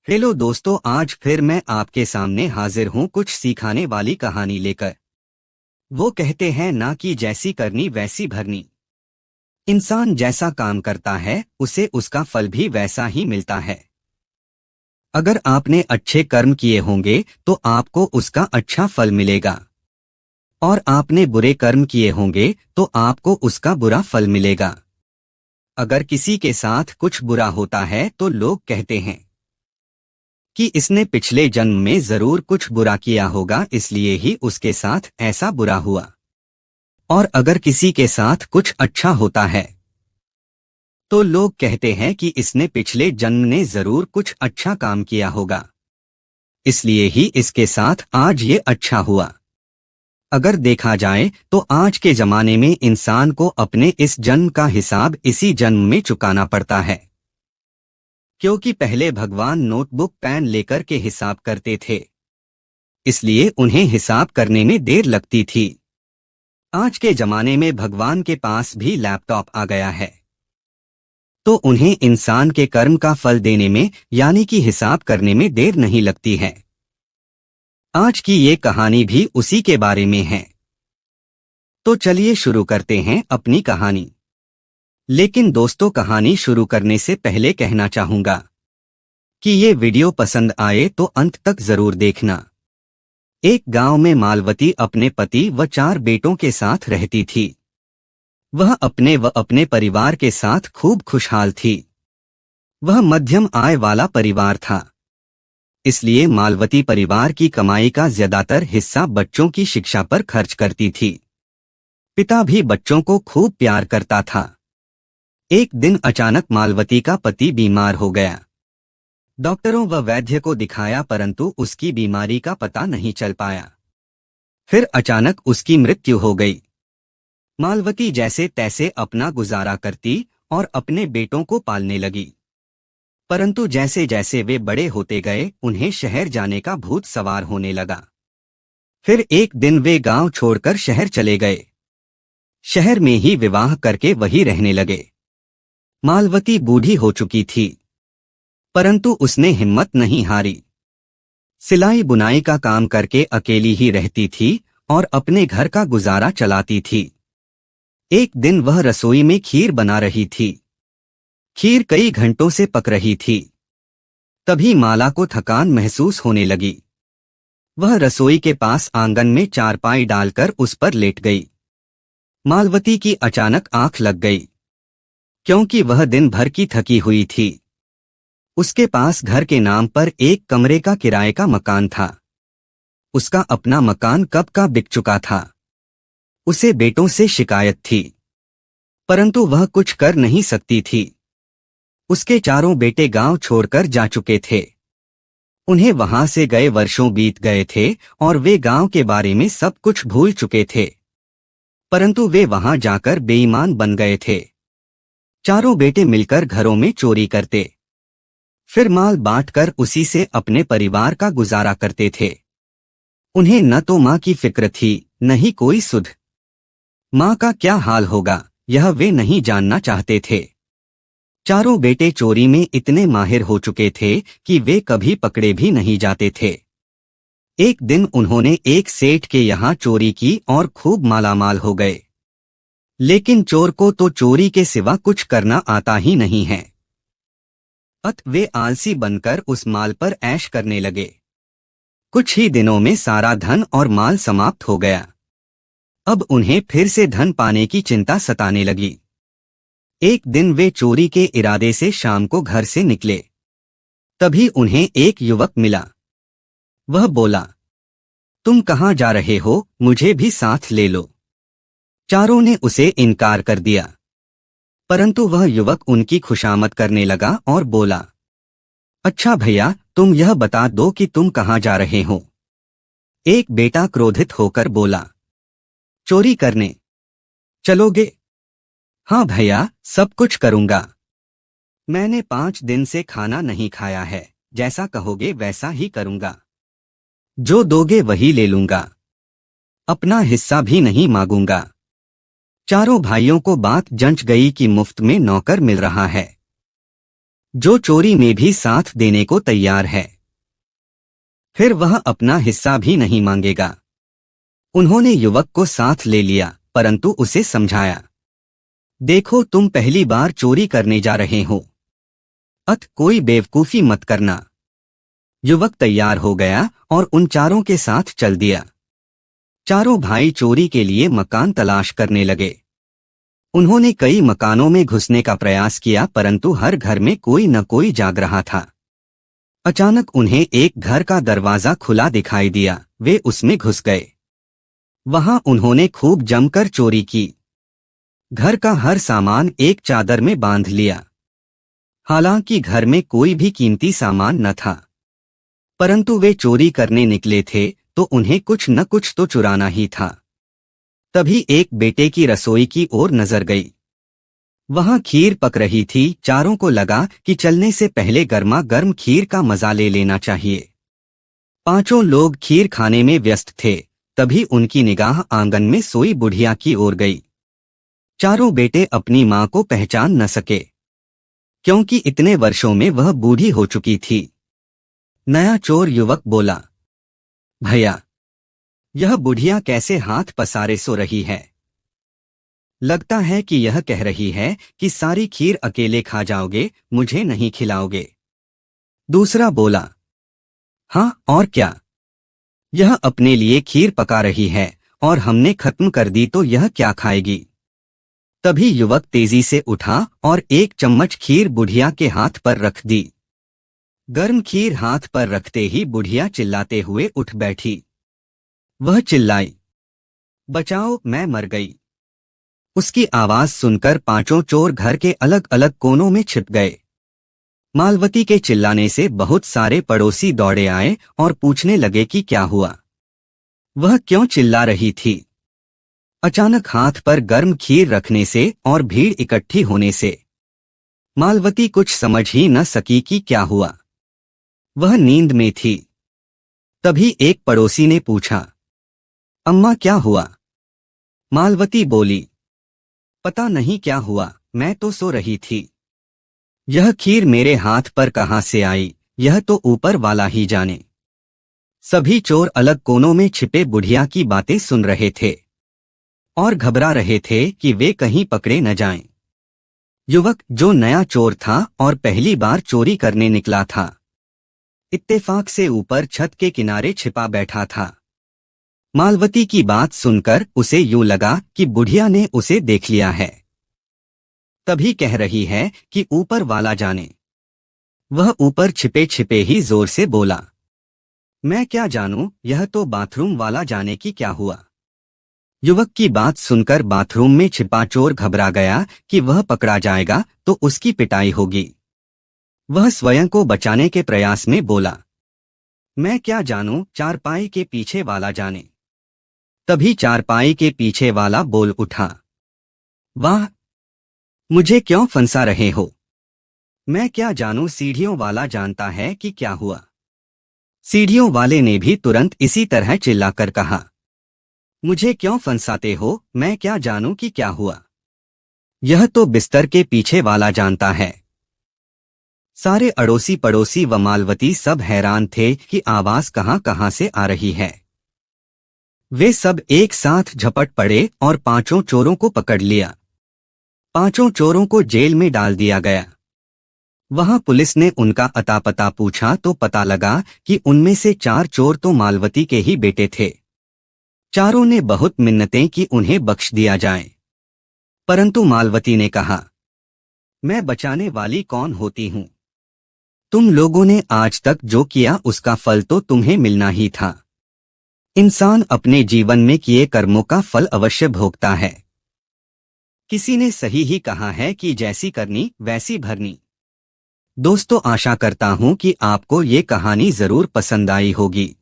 Hello दोस्तों, आज फिर मैं आपके सामने हाजिर हूँ कुछ सिखाने वाली कहानी लेकर। वो कहते हैं ना कि जैसी करनी वैसी भरनी। इंसान जैसा काम करता है उसे उसका फल भी वैसा ही मिलता है। अगर आपने अच्छे कर्म किए होंगे तो आपको उसका अच्छा फल मिलेगा, और आपने बुरे कर्म किए होंगे तो आपको उसका बुरा फल मिलेगा। अगर किसी के साथ कुछ बुरा होता है तो लोग कहते हैं कि इसने पिछले जन्म में जरूर कुछ बुरा किया होगा, इसलिए ही उसके साथ ऐसा बुरा हुआ। और अगर किसी के साथ कुछ अच्छा होता है तो लोग कहते हैं कि इसने पिछले जन्म में जरूर कुछ अच्छा काम किया होगा, इसलिए ही इसके साथ आज ये अच्छा हुआ। अगर देखा जाए तो आज के जमाने में इंसान को अपने इस जन्म का हिसाब इसी जन्म में चुकाना पड़ता है, क्योंकि पहले भगवान नोटबुक पेन लेकर के हिसाब करते थे, इसलिए उन्हें हिसाब करने में देर लगती थी। आज के जमाने में भगवान के पास भी लैपटॉप आ गया है, तो उन्हें इंसान के कर्म का फल देने में यानी कि हिसाब करने में देर नहीं लगती है। आज की ये कहानी भी उसी के बारे में है। तो चलिए शुरू करते हैं अपनी कहानी। लेकिन दोस्तों, कहानी शुरू करने से पहले कहना चाहूंगा कि ये वीडियो पसंद आए तो अंत तक जरूर देखना। एक गांव में मालवती अपने पति व 4 बेटों के साथ रहती थी। वह अपने परिवार के साथ खूब खुशहाल थी। वह मध्यम आय वाला परिवार था, इसलिए मालवती परिवार की कमाई का ज्यादातर हिस्सा बच्चों की शिक्षा पर खर्च करती थी। पिता भी बच्चों को खूब प्यार करता था। एक दिन अचानक मालवती का पति बीमार हो गया। डॉक्टरों व वैद्य को दिखाया, परंतु उसकी बीमारी का पता नहीं चल पाया। फिर अचानक उसकी मृत्यु हो गई। मालवती जैसे तैसे अपना गुजारा करती और अपने बेटों को पालने लगी। परंतु जैसे जैसे वे बड़े होते गए उन्हें शहर जाने का भूत सवार होने लगा। फिर एक दिन वे गांव छोड़कर शहर चले गए। शहर में ही विवाह करके वही रहने लगे। मालवती बूढ़ी हो चुकी थी, परंतु उसने हिम्मत नहीं हारी। सिलाई बुनाई का काम करके अकेली ही रहती थी और अपने घर का गुजारा चलाती थी। एक दिन वह रसोई में खीर बना रही थी। खीर कई घंटों से पक रही थी। तभी माला को थकान महसूस होने लगी। वह रसोई के पास आंगन में चारपाई डालकर उस पर लेट गई। मालवती की अचानक आंख लग गई, क्योंकि वह दिन भर की थकी हुई थी। उसके पास घर के नाम पर एक कमरे का किराए का मकान था। उसका अपना मकान कब का बिक चुका था। उसे बेटों से शिकायत थी, परंतु वह कुछ कर नहीं सकती थी। उसके 4 बेटे गांव छोड़कर जा चुके थे। उन्हें वहां से गए वर्षों बीत गए थे और वे गांव के बारे में सब कुछ भूल चुके थे, परंतु वे वहां जाकर बेईमान बन गए थे। 4 बेटे मिलकर घरों में चोरी करते, फिर माल बांटकर उसी से अपने परिवार का गुजारा करते थे। उन्हें न तो माँ की फिक्र थी, न ही कोई सुध। माँ का क्या हाल होगा यह वे नहीं जानना चाहते थे। 4 बेटे चोरी में इतने माहिर हो चुके थे कि वे कभी पकड़े भी नहीं जाते थे। एक दिन उन्होंने एक सेठ के यहाँ चोरी की और खूब मालामाल हो गए। लेकिन चोर को तो चोरी के सिवा कुछ करना आता ही नहीं है। अतः वे आलसी बनकर उस माल पर ऐश करने लगे। कुछ ही दिनों में सारा धन और माल समाप्त हो गया। अब उन्हें फिर से धन पाने की चिंता सताने लगी। एक दिन वे चोरी के इरादे से शाम को घर से निकले। तभी उन्हें एक युवक मिला। वह बोला, तुम कहाँ जा रहे हो, मुझे भी साथ ले लो। 4 ने उसे इनकार कर दिया, परंतु वह युवक उनकी खुशामद करने लगा और बोला, अच्छा भैया, तुम यह बता दो कि तुम कहाँ जा रहे हो। एक बेटा क्रोधित होकर बोला, चोरी करने। चलोगे? हाँ भैया, सब कुछ करूंगा। मैंने 5 दिन से खाना नहीं खाया है, जैसा कहोगे वैसा ही करूंगा। जो दोगे वही ले लूंगा, अपना हिस्सा भी नहीं मांगूंगा। 4 भाइयों को बात जंच गई कि मुफ्त में नौकर मिल रहा है। जो चोरी में भी साथ देने को तैयार है, फिर वह अपना हिस्सा भी नहीं मांगेगा। उन्होंने युवक को साथ ले लिया, परंतु उसे समझाया, देखो तुम पहली बार चोरी करने जा रहे हो, कोई बेवकूफी मत करना। युवक तैयार हो गया और उन चारों के साथ चल दिया। चारों भाई चोरी के लिए मकान तलाश करने लगे। उन्होंने कई मकानों में घुसने का प्रयास किया, परंतु हर घर में कोई न कोई जाग रहा था। अचानक उन्हें एक घर का दरवाजा खुला दिखाई दिया। वे उसमें घुस गए। वहां उन्होंने खूब जमकर चोरी की। घर का हर सामान एक चादर में बांध लिया। हालांकि घर में कोई भी कीमती सामान न था, परंतु वे चोरी करने निकले थे तो उन्हें कुछ न कुछ तो चुराना ही था। तभी एक बेटे की रसोई की ओर नजर गई। वहां खीर पक रही थी। चारों को लगा कि चलने से पहले गर्मा गर्म खीर का मजा ले लेना चाहिए। पांचों लोग खीर खाने में व्यस्त थे। तभी उनकी निगाह आंगन में सोई बुढ़िया की ओर गई। चारों बेटे अपनी मां को पहचान न सके, क्योंकि इतने वर्षों में वह बूढ़ी हो चुकी थी। नया चोर युवक बोला, भैया, यह बुढ़िया कैसे हाथ पसारे सो रही है? लगता है कि यह कह रही है कि सारी खीर अकेले खा जाओगे, मुझे नहीं खिलाओगे। दूसरा बोला, हाँ और क्या, यह अपने लिए खीर पका रही है और हमने खत्म कर दी तो यह क्या खाएगी? तभी युवक तेजी से उठा और एक चम्मच खीर बुढ़िया के हाथ पर रख दी। गर्म खीर हाथ पर रखते ही बुढ़िया चिल्लाते हुए उठ बैठी। वह चिल्लाई, बचाओ, मैं मर गई। उसकी आवाज सुनकर पांचों चोर घर के अलग अलग कोनों में छिप गए। मालवती के चिल्लाने से बहुत सारे पड़ोसी दौड़े आए और पूछने लगे कि क्या हुआ, वह क्यों चिल्ला रही थी। अचानक हाथ पर गर्म खीर रखने से और भीड़ इकट्ठी होने से मालवती कुछ समझ ही न सकी कि क्या हुआ। वह नींद में थी। तभी एक पड़ोसी ने पूछा, अम्मा क्या हुआ? मालवती बोली, पता नहीं क्या हुआ, मैं तो सो रही थी। यह खीर मेरे हाथ पर कहां से आई, यह तो ऊपर वाला ही जाने। सभी चोर अलग कोनों में छिपे बुढ़िया की बातें सुन रहे थे और घबरा रहे थे कि वे कहीं पकड़े न जाएं। युवक, जो नया चोर था और पहली बार चोरी करने निकला था, इत्तेफाक से ऊपर छत के किनारे छिपा बैठा था। मालवती की बात सुनकर उसे यूं लगा कि बुढ़िया ने उसे देख लिया है, तभी कह रही है कि ऊपर वाला जाने। वह ऊपर छिपे छिपे ही जोर से बोला, मैं क्या जानूं, यह तो बाथरूम वाला जाने कि क्या हुआ। युवक की बात सुनकर बाथरूम में छिपा चोर घबरा गया कि वह पकड़ा जाएगा तो उसकी पिटाई होगी। वह स्वयं को बचाने के प्रयास में बोला, मैं क्या जानूं, चारपाई के पीछे वाला जाने। तभी चारपाई के पीछे वाला बोल उठा, वाह, मुझे क्यों फंसा रहे हो? मैं क्या जानूं, सीढ़ियों वाला जानता है कि क्या हुआ। सीढ़ियों वाले ने भी तुरंत इसी तरह चिल्लाकर कहा, मुझे क्यों फंसाते हो, मैं क्या जानूं कि क्या हुआ। यह तो बिस्तर के पीछे वाला जानता है। सारे अड़ोसी पड़ोसी व मालवती सब हैरान थे कि आवाज कहां कहां से आ रही है। वे सब एक साथ झपट पड़े और पांचों चोरों को पकड़ लिया। पांचों चोरों को जेल में डाल दिया गया। वहां पुलिस ने उनका अता पता पूछा तो पता लगा कि उनमें से 4 चोर तो मालवती के ही बेटे थे। चारों ने बहुत मिन्नतें की उन्हें बख्श दिया जाए, परंतु मालवती ने कहा, मैं बचाने वाली कौन होती हूं? तुम लोगों ने आज तक जो किया उसका फल तो तुम्हें मिलना ही था। इंसान अपने जीवन में किए कर्मों का फल अवश्य भोगता है। किसी ने सही ही कहा है कि जैसी करनी वैसी भरनी। दोस्तों, आशा करता हूं कि आपको ये कहानी जरूर पसंद आई होगी।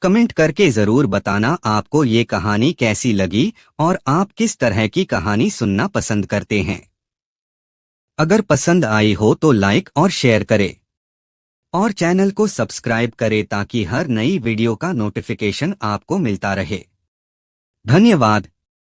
कमेंट करके जरूर बताना आपको ये कहानी कैसी लगी और आप किस तरह की कहानी सुनना पसंद करते हैं। अगर पसंद आई हो तो लाइक और शेयर करें और चैनल को सब्सक्राइब करें ताकि हर नई वीडियो का नोटिफिकेशन आपको मिलता रहे। धन्यवाद।